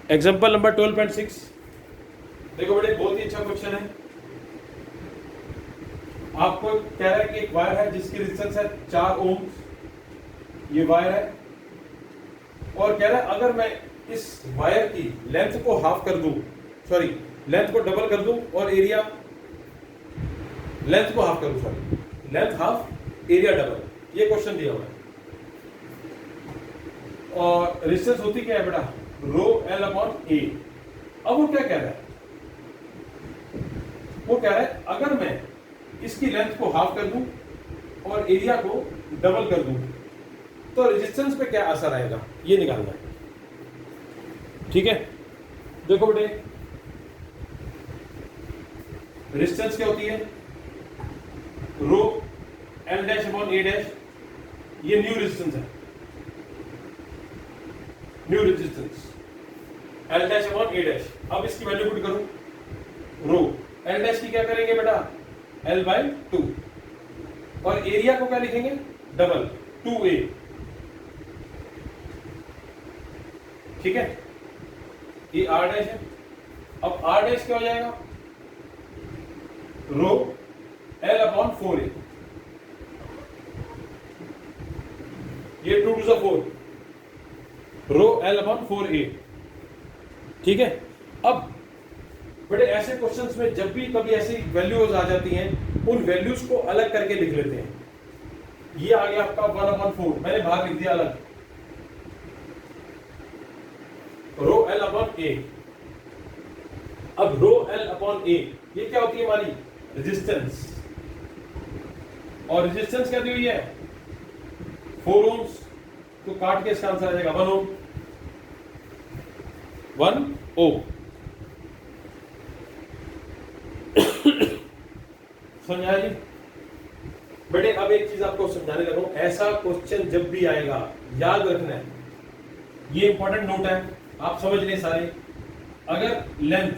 Example number 12.6 देखो बेटे, बहुत ही अच्छा क्वेश्चन है। आपको कह रहा है कि एक वायर है जिसकी रेजिस्टेंस है 4 ओम, ये वायर है, और कह रहा है अगर मैं इस वायर की लेंथ को हाफ कर दूं, सॉरी लेंथ को डबल कर दूं और एरिया, लेंथ को हाफ कर दूं, sorry length half area double, ये क्वेश्चन दिया हुआ है। और रेजिस्टेंस होती क्या है बेटा, रो एल अपॉन ए। अब वो क्या कह रहा है, वो कह रहा है अगर मैं इसकी लेंथ को हाफ कर दूं और एरिया को डबल कर दूं तो रेजिस्टेंस पे क्या असर आएगा, ये निकालना है। ठीक है, देखो बेटे, रेजिस्टेंस क्या होती है, rho L dash upon A dash, ये न्यू रेजिस्टेंस है, new resistance L dash upon A dash. अब इसकी वैल्यू पुट करो, रो एल डैश की क्या करेंगे बेटा, एल बाई 2, और एरिया को क्या लिखेंगे, डबल 2a। ठीक है, ये आर डैश है। अब आर डैश क्या हो जाएगा, रो एल अपॉन 4a, ये 2 to 4, rho L upon 4a। ठीक है, अब बड़े ऐसे क्वेश्चंस में जब भी कभी ऐसी वैल्यूज आ जाती हैं, उन वैल्यूज को अलग करके लिख लेते हैं। ये आ गया आपका 1/4, मैंने बाहर लिख दिया अलग, रो एल अपॉन ए। अब रो एल अपॉन ए ये क्या होती है हमारी रेजिस्टेंस, और रेजिस्टेंस क्या दी हुई है 4 ओम्स, तो काट के इसका आंसर आ जाएगा 1 ओम, 1 ओम। समझाया जी बेटे। अब एक चीज आपको समझाने लगा हूं, ऐसा क्वेश्चन जब भी आएगा याद रखना है, ये इंपॉर्टेंट नोट है, आप समझ लें सारे। अगर लेंथ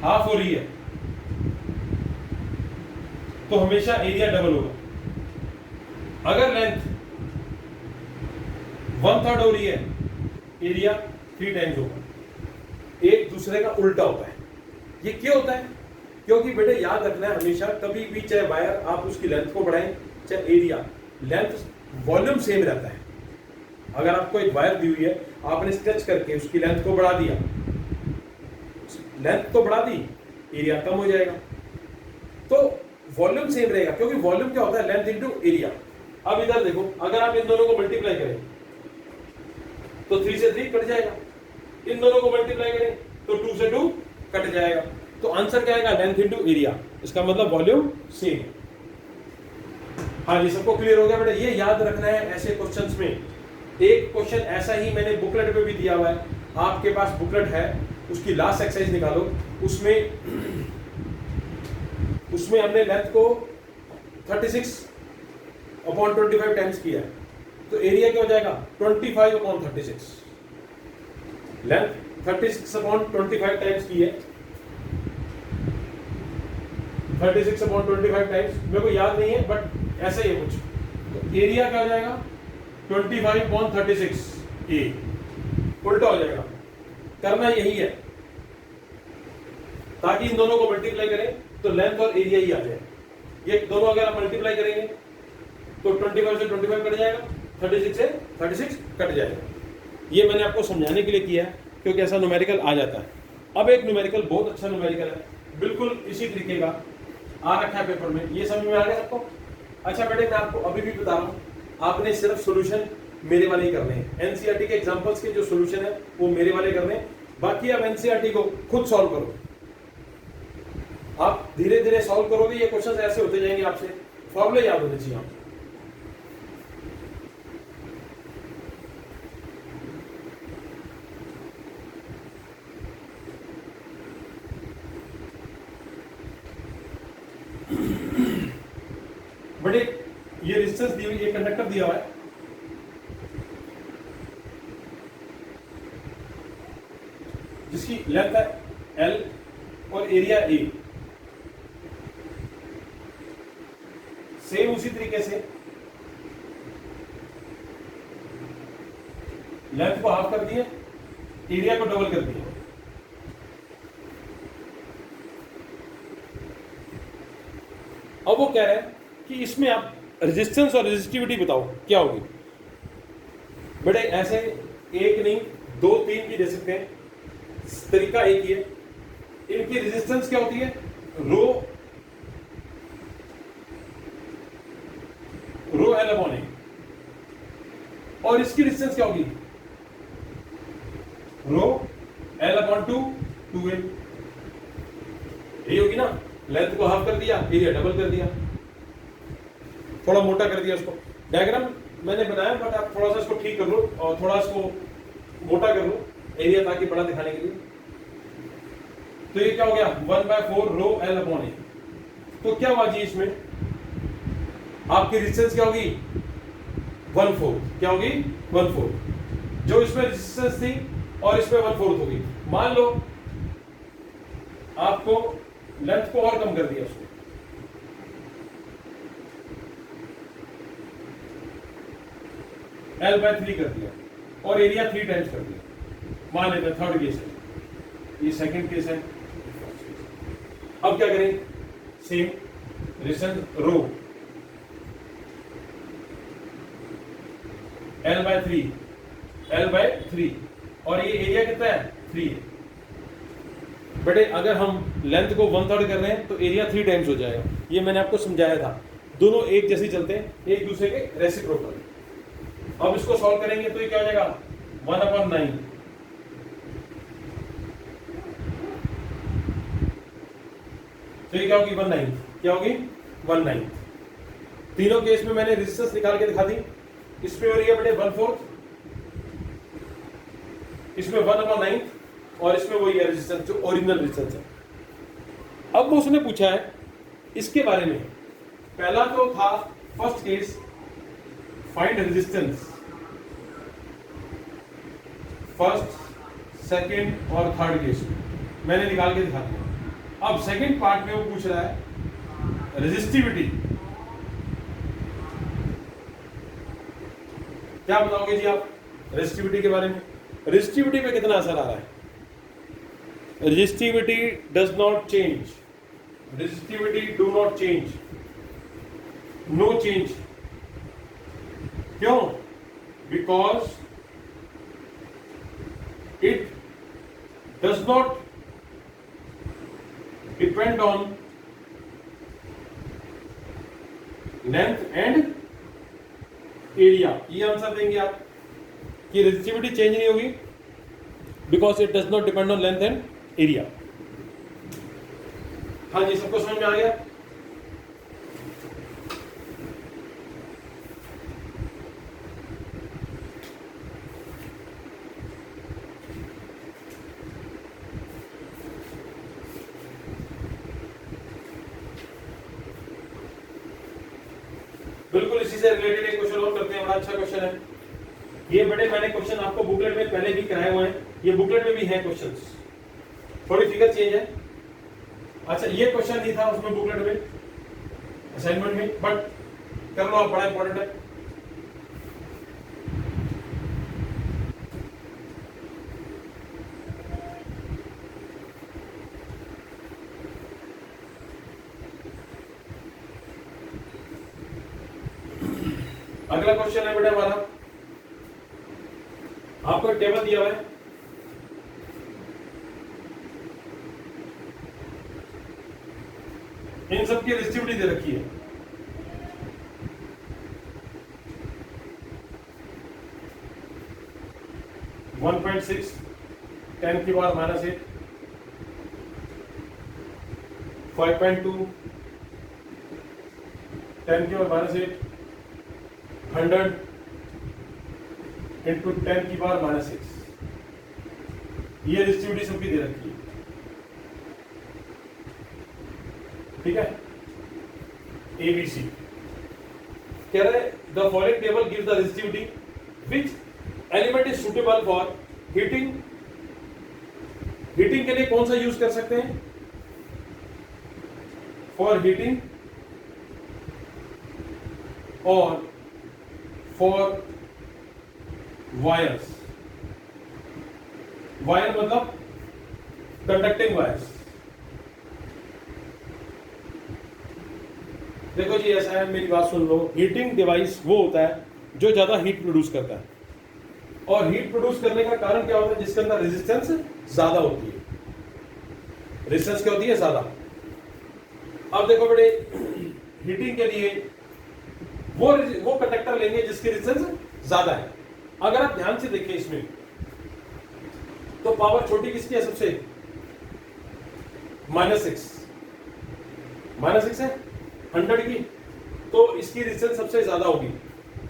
हाफ हो रही है तो हमेशा एरिया डबल होगा। अगर लेंथ 1/3 हो रही है, एरिया 3 टाइम्स होगा। एक दूसरे का उल्टा होता है। ये क्यों होता है, क्योंकि बेटे याद रखना है हमेशा, कभी भी चाहे वायर आप उसकी लेंथ को बढ़ाएं चाहे एरिया, लेंथ वॉल्यूम सेम रहता है। अगर आपको एक वायर दी हुई है, आपने स्ट्रेच करके उसकी लेंथ को बढ़ा दिया, लेंथ तो बढ़ा दी, एरिया कम हो जाएगा, तो वॉल्यूम सेम रहेगा, क्योंकि वॉल्यूम क्या होता है, लेंथ इनटू एरिया। अब इधर देखो, अगर आप इन दोनों को मल्टीप्लाई करें तो 3 से 3 कट जाएगा, इन दोनों को मल्टीप्लाई करें तो 2 से 2 कट जाएगा, तो आंसर क्या आएगा, लेंथ इनटू एरिया। इसका मतलब वॉल्यूम सेम। हाँ जी, सबको क्लियर हो गया बेटा। ये याद रखना है ऐसे क्वेश्चंस में। एक क्वेश्चन ऐसा ही मैंने बुकलेट पे भी दिया हुआ है, आपके पास बुकलेट है, उसकी लास्ट एक्सरसाइज निकालो, उसमें हमने लेंथ को 36/25 टाइम्स किया है, तो एरिया क्या हो जाएगा 25/36। लेंथ 36/25 टाइम्स की है, 36/25 टाइम्स, मेरे को याद नहीं है बट ऐसा ही है कुछ, तो एरिया क्या हो जाएगा 25/36 ए, उल्टा हो जाएगा। करना यही है ताकि इन दोनों को मल्टीप्लाई करें तो लेंथ और एरिया ही आ जाए। ये दोनों अगर आप मल्टीप्लाई करेंगे तो 25 से 25 कट जाएगा, 36 से 36 कट जाएगा। ये मैंने आपको समझाने के लिए किया है क्योंकि ऐसा न्यूमेरिकल आ जाता है। अब एक न्यूमेरिकल बहुत अच्छा न्यूमेरिकल है, बिल्कुल इसी तरीके का आ रखा है पेपर में। ये समझ में आ गया आपको? अच्छा बेटे, मैं आपको अभी भी बता रहा हूँ, आपने सिर्फ सॉल्यूशन मेरे वाले ही करने हैं। एनसीईआरटी के एग्जांपल्स के जो सॉल्यूशन है वो मेरे वाले करने हैं, बाकी आप एनसीईआरटी को खुद सॉल्व करो। आप धीरे धीरे सॉल्व करोगे, ये क्वेश्चंस ऐसे होते जाएंगे, आपसे फॉर्मूले याद होने चाहिए आपको। बड़े ये रेजिस्टेंस दी हुई, ये कंडक्टर दिया हुआ है, जिसकी लेंथ है L और एरिया A। सेम उसी तरीके से लेंथ को हाफ कर दिए एरिया को डबल कर दिया। अब वो कह रहे हैं कि इसमें आप रेजिस्टेंस और रेजिस्टिविटी बताओ क्या होगी। बेटे ऐसे एक नहीं 2 3 भी दे सकते हैं, तरीका एक ही है। इनकी रेजिस्टेंस क्या होती है, रो एल अपॉन ए, और इसकी रेजिस्टेंस क्या होगी, रो एल अपॉन 2 ए। यही होगी ना, लेंथ को हाफ कर दिया, एरिया डबल कर दिया, थोड़ा मोटा कर दिया उसको। डायग्राम मैंने बनाया बट आप थोड़ा सा इसको ठीक कर लो और थोड़ा इसको मोटा कर लो एरिया, ताकि बड़ा दिखाने के लिए। तो ये क्या हो गया, 1/4 रो एल अपॉन ए। तो क्या हुआ जी, इसमें आपकी रेजिस्टेंस क्या होगी, 1/4। क्या होगी, 1/4। जो इसमें रेजिस्टेंस थी और इसमें 1/4 होगी। मान लो आपको लेंथ को और कम कर दिया उसको, L/3 कर दिया और एरिया 3 टाइम्स कर दिया। मान लेते हैं थर्ड केस है, ये सेकंड केस है। अब क्या करें, सेम रेजिस्टेंस रो L/3 और ये एरिया कितना है, 3 है। बेटे अगर हम लेंथ को 1/3 कर रहे हैं तो एरिया 3 टाइम्स हो जाएगा। ये मैंने आपको समझाया था, दोनों एक जैसे चलते हैं, एक दूसरे के रेसिप्रोकल। अब इसको सॉल्व करेंगे तो ये क्या हो जाएगा, 1/9। तो ये क्या होगी, 1/9। क्या होगी, 1/9। तीनों केस में मैंने रेजिस्टेंस निकाल के दिखा दी। इसमें हो रही है बेटे 1/4, इसमें 1/9 और इसमें वही है रेजिस्टेंस जो ओरिजिनल रेजिस्टेंस है। अब वो उसने पूछा है इसके बारे में। पहला तो था first case, find resistance, first second और थर्ड केस मैंने निकाल के दिखा दिया। अब सेकंड पार्ट में वो पूछ रहा है रेजिस्टिविटी। क्या बताओगे जी आप रेजिस्टिविटी के बारे में, रेजिस्टिविटी पे कितना असर आ रहा है। Resistivity does not change, resistivity do not change, no change. क्यों, because it does not depend on length and area। ये आंसर देंगे आप कि रेजिस्टिविटी चेंज नहीं होगी because it does not depend on length and area. हाँ जी, सबको समझ में आ गया। बिल्कुल इसी से रिलेटेड एक क्वेश्चन और करते हैं, बड़ा अच्छा क्वेश्चन है ये। बड़े मैंने क्वेश्चन आपको बुकलेट में पहले भी कराए हुए हैं, ये बुकलेट में भी है क्वेश्चंस, थोड़ी फिगर चेंज है। अच्छा ये क्वेश्चन नहीं था उसमें बुकलेट में असाइनमेंट में, बट कर लो आप, बड़ा इंपॉर्टेंट है। अगला क्वेश्चन है बेटा हमारा, आपको एक टेबल दिया हुआ है, इन सब की रेजिस्टिविटी दे रखी है। (1.6 10⁻⁻8), 5.2 10⁻⁻8, 100 into 10⁻⁻6। ये रेजिस्टिविटी सबकी दे रखी है, ठीक है। ABC कह रहे the following table gives the resistivity which element is suitable for heating. Heating के लिए कौन सा यूज कर सकते हैं, फॉर हीटिंग और फॉर वायर्स। वायर मतलब कंडक्टिंग वायर्स। देखो जी ऐसा है, मेरी बात सुन लो, हीटिंग डिवाइस वो होता है जो ज्यादा हीट प्रोड्यूस करता है, और हीट प्रोड्यूस करने का कारण क्या होता है, जिसके अंदर रेजिस्टेंस ज्यादा होती है। रेजिस्टेंस क्या होती है, ज्यादा। अब देखो बेटे, हीटिंग के लिए वो कंडक्टर लेंगे जिसकी रेजिस्टेंस ज्यादा है। अगर आप ध्यान से देखें इसमें, तो पावर छोटी किसकी है सबसे, -6, -6 है 100 की, तो इसकी रेजिस्टेंस सबसे ज्यादा होगी।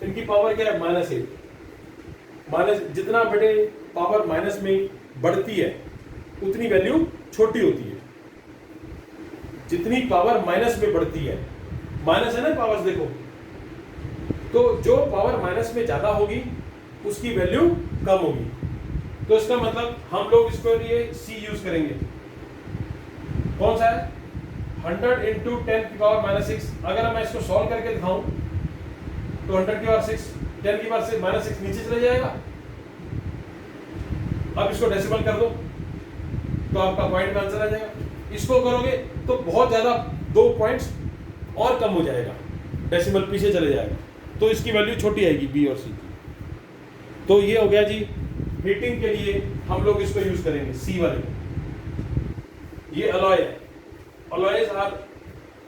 इनकी पावर क्या है, -8। माइनस, जितना बेटे पावर माइनस में बढ़ती है उतनी वैल्यू छोटी होती है। जितनी पावर माइनस में बढ़ती है, माइनस है ना पावर्स देखो, तो जो पावर माइनस में ज्यादा होगी उसकी वैल्यू कम होगी। तो इसका मतलब हम लोग इसको लिए C यूज करेंगे। कौन सा है, 100 इंटू 10⁻⁻6। अगर मैं इसको सॉल्व करके दिखाऊं तो 100⁻6, 10⁻⁻6 नीचे चले जाएगा। अब इसको डेसिमल कर दो तो आपका पॉइंट में आंसर आ जाएगा। इसको करोगे तो बहुत ज्यादा 2 पॉइंट्स और कम हो जाएगा, डेसिमल पीछे चले जाएगा, तो इसकी वैल्यू छोटी आएगी B और C की। तो ये हो गया जी, हीटिंग के लिए हम लोग इसको यूज करेंगे C वाले। ये अलॉय है, alloys are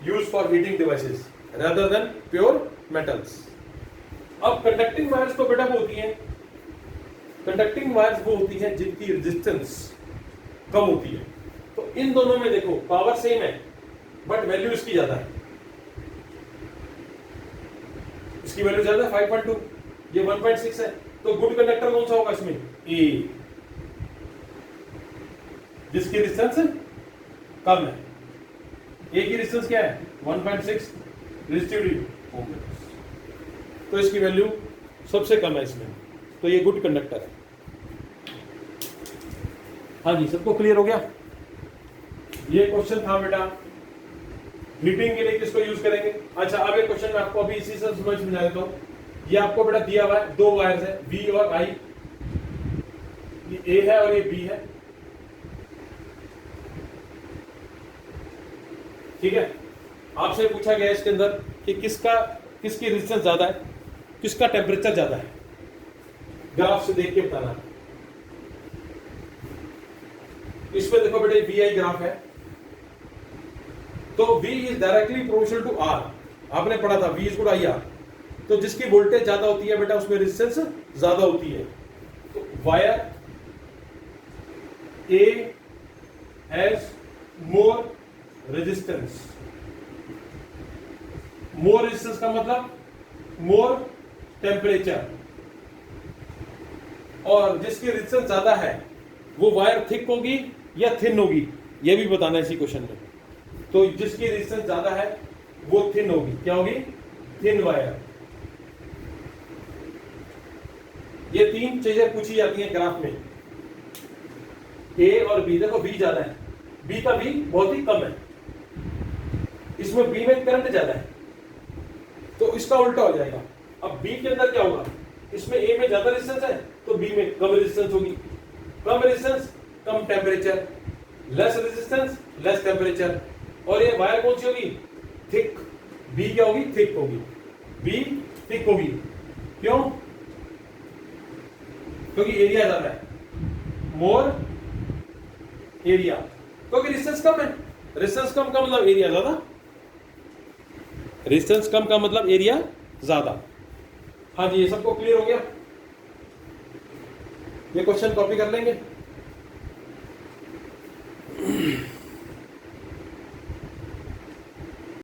use for heating devices rather than pure metals. अब कंडक्टिंग वायर्स तो बेटा वो होती हैं, कंडक्टिंग वायर्स वो होती हैं जिनकी रेजिस्टेंस कम होती है। तो इन दोनों में देखो पावर सेम है बट वैल्यू इसकी ज्यादा है। इसकी वैल्यू ज्यादा है 5.2, ये 1.6 है। तो गुड कंडक्टर कौन सा होगा इसमें, ए, जिसकी रेजिस्टेंस कम है। ए की रेजिस्टेंस क्या है, 1.6 रेजिस्टिविटी, तो इसकी वैल्यू सबसे कम है इसमें, तो ये गुड कंडक्टर है। हाँ जी, सबको क्लियर हो गया। ये क्वेश्चन था बेटा, हीटिंग के लिए किसको यूज करेंगे। अच्छा, अब ये क्वेश्चन मैं आपको अभी इसी से समझा देता हूं। ये आपको बेटा दिया हुआ है, 2 वायर्स है V और I, ये A है और ये B है, ठीक है। आपसे पूछा गया इसके अंदर कि किसकी रेजिस्टेंस ज्यादा है, किसका टेम्परेचर ज्यादा है, ग्राफ से देख के बताना। इसमें देखो बेटे VI ग्राफ है, तो V is directly proportional to R। आपने पढ़ा था V इज IR। तो जिसकी वोल्टेज ज्यादा होती है बेटा उसमें रेजिस्टेंस ज्यादा होती है। तो wire A has more resistance. More resistance का मतलब मोर टेम्परेचर, और जिसकी रेजिस्टेंस ज्यादा है वो वायर थिक होगी या थिन होगी, ये भी बताना है इसी क्वेश्चन में। तो जिसकी रेजिस्टेंस ज्यादा है वो थिन होगी, क्या होगी, थिन वायर। ये 3 चीजें पूछी जाती हैं ग्राफ में, A और B। देखो B ज्यादा है, B का B बहुत ही कम है, इसमें B में करंट ज्यादा है, तो इसका उल्टा हो जाएगा। अब B के अंदर क्या होगा, इसमें A में ज्यादा रेजिस्टेंस है तो B में कम रेजिस्टेंस होगी। कम रेजिस्टेंस कम temperature, less resistance less temperature. और ये वायर कौन सी होगी, थिक। B क्या होगी, थिक होगी, B थिक होगी। क्यों, क्योंकि एरिया ज्यादा है, मोर एरिया, क्योंकि रेजिस्टेंस कम है। रेजिस्टेंस कम का मतलब एरिया ज्यादा, रेजिस्टेंस कम का मतलब एरिया ज्यादा। हाँ जी, ये सबको क्लियर हो गया। ये क्वेश्चन कॉपी कर लेंगे।